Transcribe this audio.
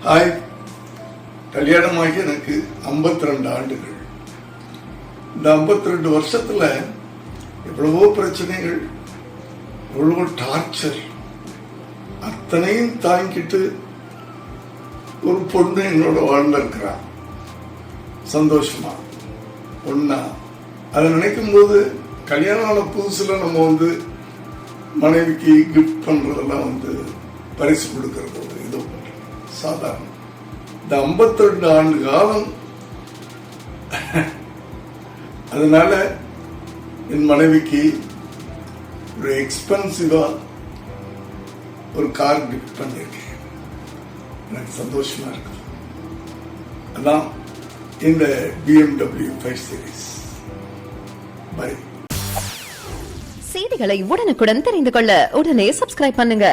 Hi, கல்யாணமாகி எனக்கு 52 ஆண்டுகள். இந்த 52 வருஷத்துல எவ்வளவோ பிரச்சனைகள், எவ்வளவோ டார்ச்சர், அத்தனையும் தாங்கிட்டு ஒரு பொண்ணு என்னோட வாழ்ந்திருக்கிறான் சந்தோஷமா பொண்ணா. அதை நினைக்கும் போது கல்யாணம் ஆன புதுசுல நம்ம மனைவிக்கு கிஃப்ட் பண்றதெல்லாம் பரிசு கொடுக்கறது ஏதோ சாதாரணம். இந்த 52 ஆண்டு காலம் அதனால என் மனைவிக்கு ஒரு எக்ஸ்பென்சிவா ஒரு கார் கிஃப்ட் பண்ணியிருக்கேன். எனக்கு சந்தோஷமா இருக்கு. அதான் இந்த BMW 5 Series. பை. செய்திகளை உடனுக்குடன் தெரிந்து கொள்ள உடனே சப்ஸ்கிரைப் பண்ணுங்க.